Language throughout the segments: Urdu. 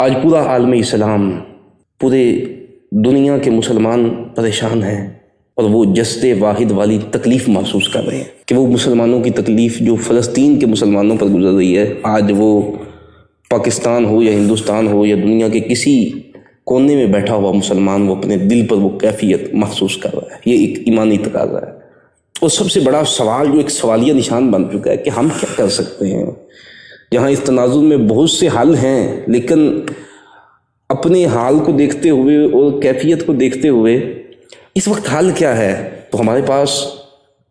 آج پورا عالم اسلام، پورے دنیا کے مسلمان پریشان ہیں اور وہ جسد واحد والی تکلیف محسوس کر رہے ہیں کہ وہ مسلمانوں کی تکلیف جو فلسطین کے مسلمانوں پر گزر رہی ہے، آج وہ پاکستان ہو یا ہندوستان ہو یا دنیا کے کسی کونے میں بیٹھا ہوا مسلمان، وہ اپنے دل پر وہ کیفیت محسوس کر رہا ہے۔ یہ ایک ایمانی تقاضا ہے۔ اور سب سے بڑا سوال جو ایک سوالیہ نشان بن چکا ہے کہ ہم کیا کر سکتے ہیں، جہاں اس تناظر میں بہت سے حل ہیں، لیکن اپنے حال کو دیکھتے ہوئے اور کیفیت کو دیکھتے ہوئے اس وقت حل کیا ہے؟ تو ہمارے پاس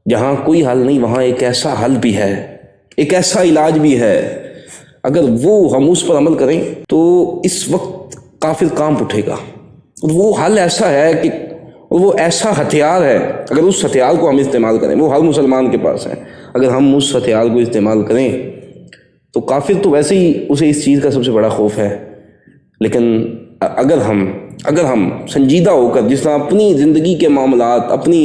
جہاں کوئی حل نہیں، وہاں ایک ایسا حل بھی ہے، ایک ایسا علاج بھی ہے۔ اگر ہم اس پر عمل کریں تو اس وقت کافر کانپ اٹھے گا۔ وہ حل ایسا ہے کہ وہ ایسا ہتھیار ہے، اگر اس ہتھیار کو ہم استعمال کریں، وہ ہر مسلمان کے پاس ہے، اگر ہم اس ہتھیار کو استعمال کریں تو کافر تو ویسے ہی اسے اس چیز کا سب سے بڑا خوف ہے، لیکن اگر ہم سنجیدہ ہو کر، جس طرح اپنی زندگی کے معاملات، اپنی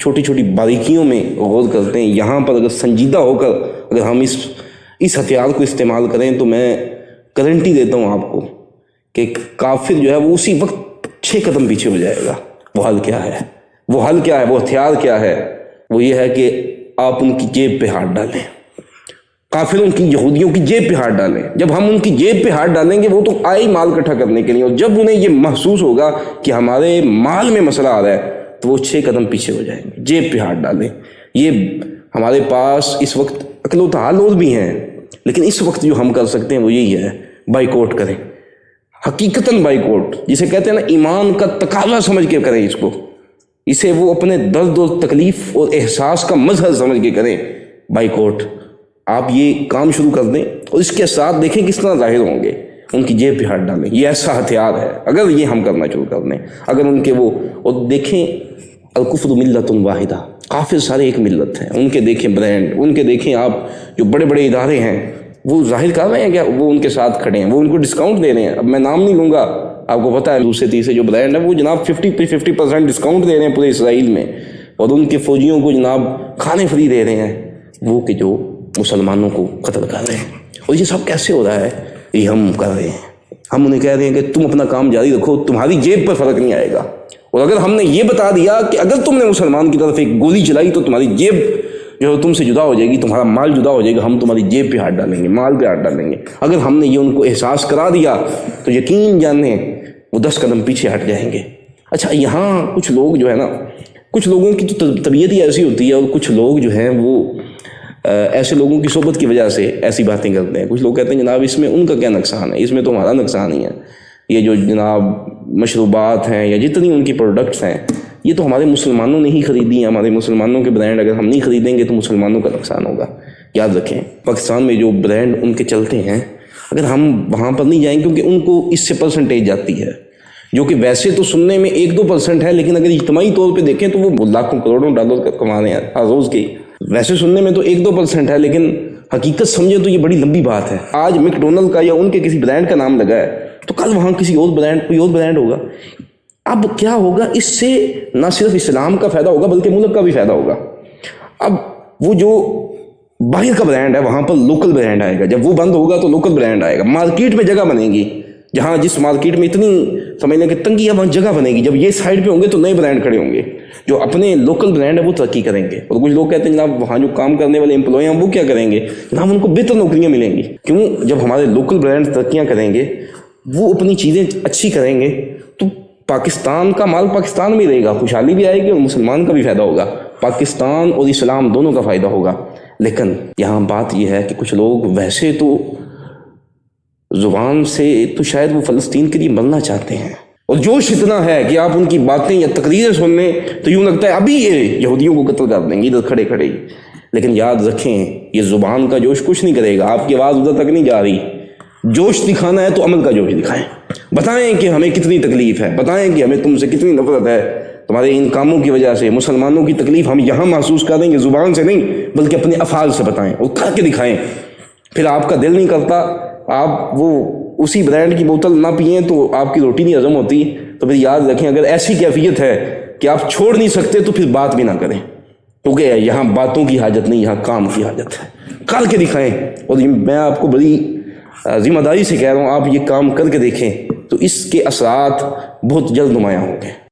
چھوٹی چھوٹی باریکیوں میں غور کرتے ہیں، یہاں پر اگر سنجیدہ ہو کر اگر ہم اس ہتھیار کو استعمال کریں تو میں گارنٹی دیتا ہوں آپ کو کہ کافر جو ہے وہ اسی وقت 6 قدم پیچھے ہو جائے گا۔ وہ حل کیا ہے؟ وہ ہتھیار کیا ہے؟ وہ یہ ہے کہ آپ ان کی جیب پہ ہاتھ ڈالیں، کافروں کی، یہودیوں کی جیب پہ ہاتھ ڈالیں۔ جب ہم ان کی جیب پہ ہاتھ ڈالیں گے، وہ تو آئے ہی مال اکٹھا کرنے کے لیے، اور جب انہیں یہ محسوس ہوگا کہ ہمارے مال میں مسئلہ آ رہا ہے تو وہ 6 قدم پیچھے ہو جائیں گے۔ جیب پہ ہاتھ ڈالیں۔ یہ ہمارے پاس اس وقت عقل و تعال اور بھی ہیں، لیکن اس وقت جو ہم کر سکتے ہیں وہ یہی ہے، بائیکاٹ کریں، حقیقتاً بائیکاٹ، جسے کہتے ہیں نا ایمان کا تقاضا سمجھ کے کریں، اسے وہ اپنے درد و تکلیف اور احساس کا مظہر سمجھ کے کریں، بائیکاٹ۔ آپ یہ کام شروع کر دیں اور اس کے ساتھ دیکھیں کس طرح ظاہر ہوں گے۔ ان کی جیب پہ ہاتھ ڈالیں، یہ ایسا ہتھیار ہے اگر یہ ہم کرنا شروع کر دیں۔ اگر ان کے اور دیکھیں، الکفر ملت واحدہ، کافر سارے ایک ملت ہیں، ان کے دیکھیں برانڈ، ان کے دیکھیں آپ جو بڑے بڑے ادارے ہیں، وہ ظاہر کر رہے ہیں کہ وہ ان کے ساتھ کھڑے ہیں، وہ ان کو ڈسکاؤنٹ دے رہے ہیں۔ اب میں نام نہیں لوں گا، آپ کو پتہ ہے دوسرے تیسرے جو برانڈ ہے وہ جناب 50% ڈسکاؤنٹ دے رہے ہیں پورے اسرائیل میں، اور ان کے فوجیوں کو جناب کھانے فری دے رہے ہیں، وہ کہ جو مسلمانوں کو قتل کر رہے ہیں۔ اور یہ سب کیسے ہو رہا ہے؟ یہ ہم کر رہے ہیں۔ ہم انہیں کہہ رہے ہیں کہ تم اپنا کام جاری رکھو، تمہاری جیب پر فرق نہیں آئے گا۔ اور اگر ہم نے یہ بتا دیا کہ اگر تم نے مسلمان کی طرف ایک گولی چلائی تو تمہاری جیب جو ہے تم سے جدا ہو جائے گی، تمہارا مال جدا ہو جائے گا، ہم تمہاری جیب پہ ہاتھ ڈالیں گے، مال پہ ہاتھ ڈالیں گے۔ اگر ہم نے یہ ان کو احساس کرا دیا تو یقین جانیں وہ 10 قدم پیچھے ہٹ جائیں گے۔ اچھا، یہاں کچھ لوگ جو ہے نا، کچھ لوگوں کی تو طبیعت ہی ایسی ہوتی ہے، اور کچھ لوگ جو ہیں وہ ایسے لوگوں کی صحبت کی وجہ سے ایسی باتیں کرتے ہیں۔ کچھ لوگ کہتے ہیں جناب اس میں ان کا کیا نقصان ہے، اس میں تو ہمارا نقصان ہی ہے۔ یہ جو جناب مشروبات ہیں یا جتنی ان کی پروڈکٹس ہیں، یہ تو ہمارے مسلمانوں نے ہی خریدی ہیں، ہمارے مسلمانوں کے برانڈ اگر ہم نہیں خریدیں گے تو مسلمانوں کا نقصان ہوگا۔ یاد رکھیں، پاکستان میں جو برانڈ ان کے چلتے ہیں، اگر ہم وہاں پر نہیں جائیں، کیونکہ ان کو اس سے پرسنٹیج جاتی ہے جو کہ ویسے تو سننے میں 1-2% ہے، لیکن اگر اجتماعی طور پہ دیکھیں تو وہ لاکھوں کروڑوں ڈالر کما رہے ہیں ہر روز کی۔ ویسے سننے میں تو 1-2% ہے، لیکن حقیقت سمجھے تو یہ بڑی لمبی بات ہے۔ آج میک ڈونلڈ کا یا ان کے کسی برانڈ کا نام لگا ہے تو کل وہاں کوئی اور برانڈ ہوگا۔ اب کیا ہوگا؟ اس سے نہ صرف اسلام کا فائدہ ہوگا بلکہ ملک کا بھی فائدہ ہوگا۔ اب وہ جو باہر کا برانڈ ہے وہاں پر لوکل برانڈ آئے گا، جب وہ بند ہوگا تو لوکل برانڈ آئے گا، مارکیٹ میں جگہ بنے گی، جہاں جس مارکیٹ میں اتنی سمجھ لیں کہ تنگی ہے وہاں جگہ بنے گی۔ جب یہ سائڈ پہ ہوں گے تو نئے برانڈ کھڑے ہوں گے، جو اپنے لوکل برانڈ ہے وہ ترقی کریں گے۔ اور کچھ لوگ کہتے ہیں جناب وہاں جو کام کرنے والے امپلائی ہیں وہ کیا کریں گے؟ جناب ان کو بہتر نوکریاں ملیں گی۔ کیوں؟ جب ہمارے لوکل برانڈ ترقیاں کریں گے، وہ اپنی چیزیں اچھی کریں گے، تو پاکستان کا مال پاکستان میں رہے گا، خوشحالی بھی آئے گی اور مسلمان کا بھی فائدہ ہوگا، پاکستان اور اسلام دونوں کا فائدہ ہوگا۔ لیکن یہاں بات یہ ہے کہ کچھ لوگ ویسے تو زبان سے تو شاید وہ فلسطین کے لیے مرنا چاہتے ہیں، اور جوش اتنا ہے کہ آپ ان کی باتیں یا تقریریں سن لیں تو یوں لگتا ہے ابھی یہ یہودیوں کو قتل کر دیں گے ادھر کھڑے کھڑے ہی۔ لیکن یاد رکھیں، یہ زبان کا جوش کچھ نہیں کرے گا، آپ کی آواز ادھر تک نہیں جا رہی۔ جوش دکھانا ہے تو عمل کا جوش دکھائیں، بتائیں کہ ہمیں کتنی تکلیف ہے، بتائیں کہ ہمیں تم سے کتنی نفرت ہے، تمہارے ان کاموں کی وجہ سے مسلمانوں کی تکلیف ہم یہاں محسوس کر دیں گے، زبان سے نہیں بلکہ اپنے افعال سے بتائیں اور کر کے دکھائیں۔ پھر آپ کا دل نہیں کرتا، آپ وہ اسی برانڈ کی بوتل نہ پئیں تو آپ کی روٹی نہیں ہضم ہوتی، تو پھر یاد رکھیں اگر ایسی کیفیت ہے کہ آپ چھوڑ نہیں سکتے تو پھر بات بھی نہ کریں، کیونکہ یہاں باتوں کی حاجت نہیں، یہاں کام کی حاجت ہے۔ کر کے دکھائیں۔ اور میں آپ کو بڑی ذمہ داری سے کہہ رہا ہوں، آپ یہ کام کر کے دیکھیں تو اس کے اثرات بہت جلد نمایاں ہوں گے۔